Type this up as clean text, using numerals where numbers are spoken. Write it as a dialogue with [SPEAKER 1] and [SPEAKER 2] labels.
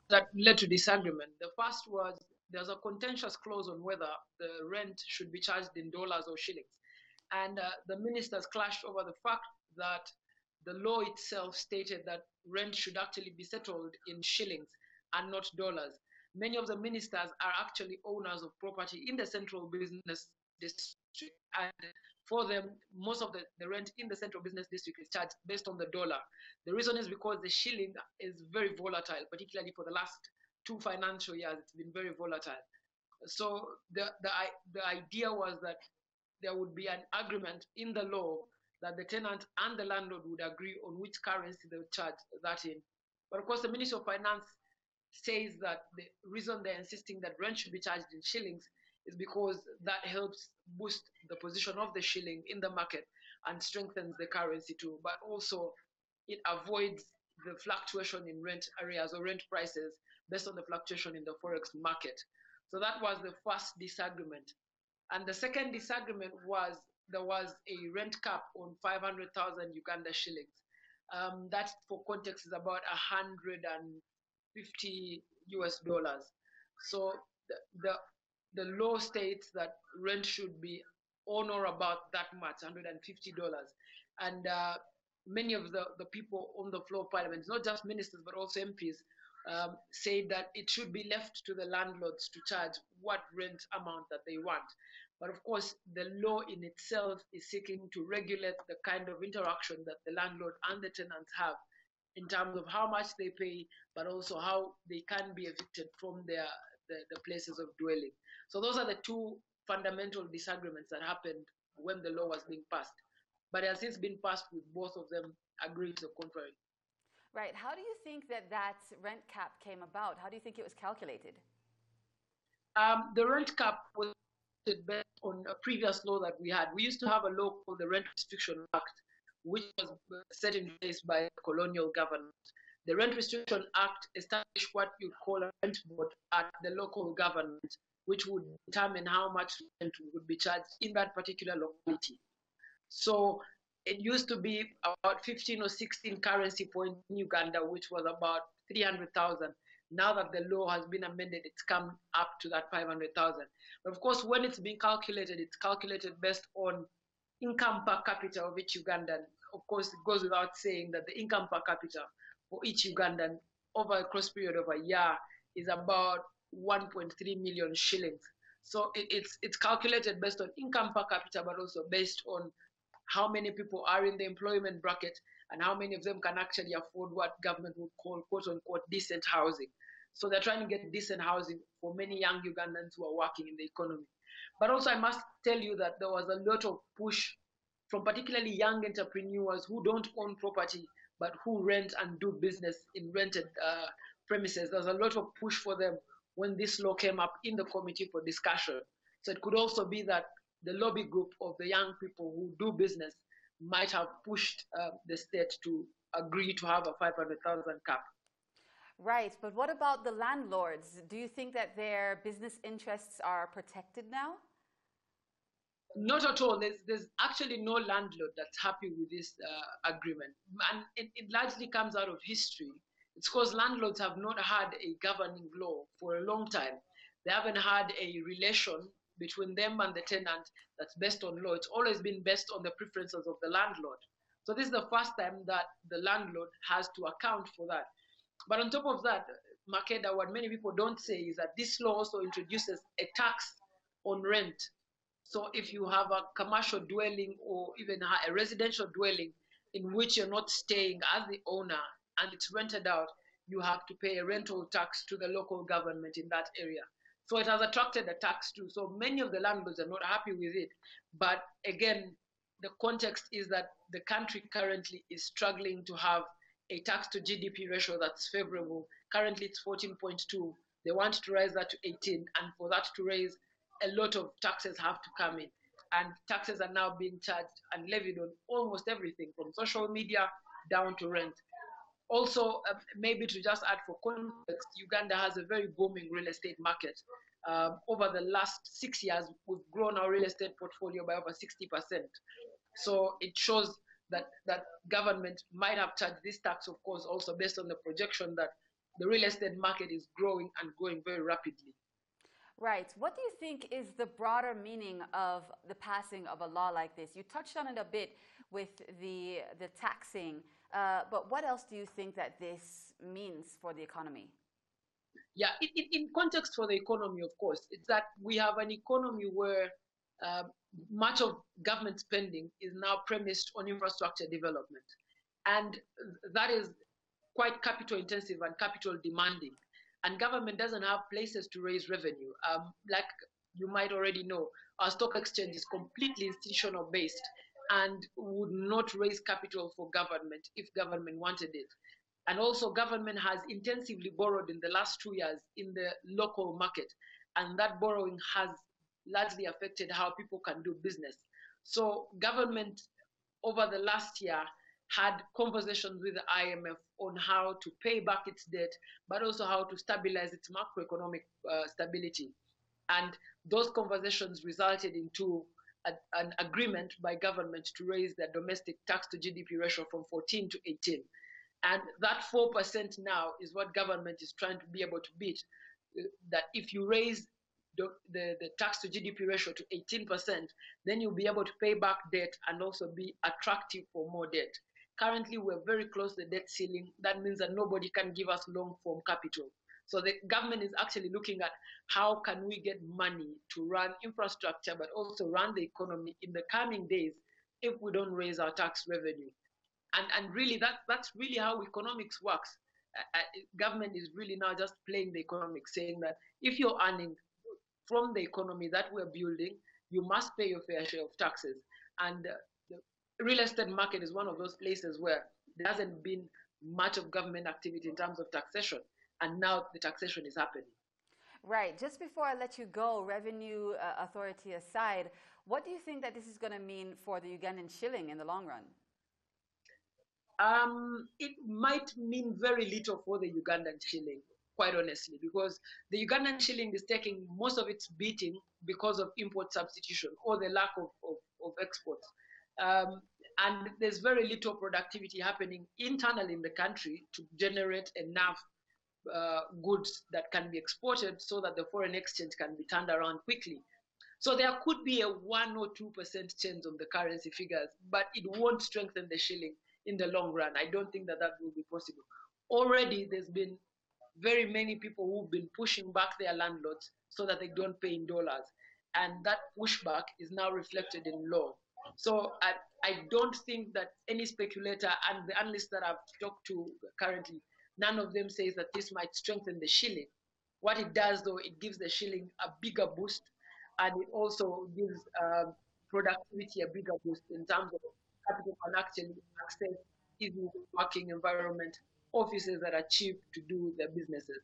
[SPEAKER 1] that led to disagreement. The first was there's a contentious clause on whether the rent should be charged in dollars or shillings. And the ministers clashed over the fact that the law itself stated that rent should actually be settled in shillings and not dollars. Many of the ministers are actually owners of property in the central business district. And for them, most of the rent in the central business district is charged based on the dollar. The reason is because the shilling is very volatile, particularly for the last 2 financial years, it's been very volatile. So the idea was that there would be an agreement in the law that the tenant and the landlord would agree on which currency they would charge that in. But of course, the Ministry of Finance says that the reason they're insisting that rent should be charged in shillings is because that helps boost the position of the shilling in the market and strengthens the currency too. But also, it avoids the fluctuation in rent areas or rent prices based on the fluctuation in the forex market. So that was the first disagreement. And the second disagreement was there was a rent cap on 500,000 Uganda shillings. That, for context, is about 150 US dollars. So the law states that rent should be on or about that much, $150. And many of the people on the floor of parliament, not just ministers, but also MPs, say that it should be left to the landlords to charge what rent amount that they want. But of course, the law in itself is seeking to regulate the kind of interaction that the landlord and the tenants have in terms of how much they pay, but also how they can be evicted from the places of dwelling. So those are the two fundamental disagreements that happened when the law was being passed. But it has since been passed with both of them agreeing to the contrary.
[SPEAKER 2] Right. How do you think that rent cap came about? How do you think it was calculated?
[SPEAKER 1] The rent cap was based on a previous law that we had. We used to have a law called the Rent Restriction Act, which was set in place by the colonial government. The Rent Restriction Act established what you call a rent board at the local government, which would determine how much rent would be charged in that particular locality. So it used to be about 15 or 16 currency points in Uganda, which was about 300,000. Now that the law has been amended, it's come up to that 500,000. But of course, when it's being calculated, it's calculated based on income per capita of each Ugandan. Of course, it goes without saying that the income per capita for each Ugandan over a cross period of a year is about 1.3 million shillings. So it's calculated based on income per capita, but also based on how many people are in the employment bracket and how many of them can actually afford what government would call, quote unquote, decent housing. So they're trying to get decent housing for many young Ugandans who are working in the economy. But also, I must tell you that there was a lot of push from particularly young entrepreneurs who don't own property, but who rent and do business in rented premises. There's a lot of push for them when this law came up in the committee for discussion. So it could also be that the lobby group of the young people who do business might have pushed the state to agree to have a 500,000 cap.
[SPEAKER 2] Right, but what about the landlords? Do you think that their business interests are protected now?
[SPEAKER 1] Not at all. There's actually no landlord that's happy with this agreement. And it largely comes out of history. It's because landlords have not had a governing law for a long time. They haven't had a relation between them and the tenant that's based on law. It's always been based on the preferences of the landlord. So this is the first time that the landlord has to account for that. But on top of that, Makeda, what many people don't say is that this law also introduces a tax on rent. So if you have a commercial dwelling or even a residential dwelling in which you're not staying as the owner and it's rented out, you have to pay a rental tax to the local government in that area. So it has attracted a tax too. So many of the landlords are not happy with it. But again, the context is that the country currently is struggling to have a tax to GDP ratio that's favorable. Currently it's 14.2. They want to raise that to 18. And for that to raise, a lot of taxes have to come in. And taxes are now being charged and levied on almost everything from social media down to rent. Also, maybe to just add for context, Uganda has a very booming real estate market. Over the last 6 years, we've grown our real estate portfolio by over 60%. So it shows that government might have charged this tax, of course, also based on the projection that the real estate market is growing and growing very rapidly.
[SPEAKER 2] Right. What do you think is the broader meaning of the passing of a law like this? You touched on it a bit with the taxing, but what else do you think that this means for the economy?
[SPEAKER 1] Yeah, in context for the economy, of course, it's that we have an economy where uh, much of government spending is now premised on infrastructure development. And that is quite capital intensive and capital demanding. And government doesn't have places to raise revenue. Like you might already know, our stock exchange is completely institutional based and would not raise capital for government if government wanted it. And also government has intensively borrowed in the last 2 years in the local market. And that borrowing has largely affected how people can do business. So government over the last year had conversations with the IMF on how to pay back its debt, but also how to stabilize its macroeconomic stability. And those conversations resulted into an agreement by government to raise the domestic tax to GDP ratio from 14 to 18. And that 4% now is what government is trying to be able to beat. That if you raise the tax to GDP ratio to 18%, then you'll be able to pay back debt and also be attractive for more debt. Currently, we're very close to the debt ceiling. That means that nobody can give us long-form capital. So the government is actually looking at how can we get money to run infrastructure, but also run the economy in the coming days if we don't raise our tax revenue. And really, that's really how economics works. Government is really now just playing the economics, saying that if you're earning from the economy that we're building, you must pay your fair share of taxes. And the real estate market is one of those places where there hasn't been much of government activity in terms of taxation, and now the taxation is happening.
[SPEAKER 2] Right. Just before I let you go, revenue authority aside, what do you think that this is going to mean for the Ugandan shilling in the long run?
[SPEAKER 1] It might mean very little for the Ugandan shilling, quite honestly, because the Ugandan shilling is taking most of its beating because of import substitution or the lack of exports. And there's very little productivity happening internally in the country to generate enough goods that can be exported so that the foreign exchange can be turned around quickly. So there could be a 1 or 2% change on the currency figures, but it won't strengthen the shilling in the long run. I don't think that will be possible. Already there's been very many people who've been pushing back their landlords so that they don't pay in dollars. And that pushback is now reflected in law. So I don't think that any speculator and the analysts that I've talked to currently, none of them says that this might strengthen the shilling. What it does, though, it gives the shilling a bigger boost, and it also gives productivity a bigger boost in terms of capital can actually access easy working environment, offices that are cheap to do their businesses.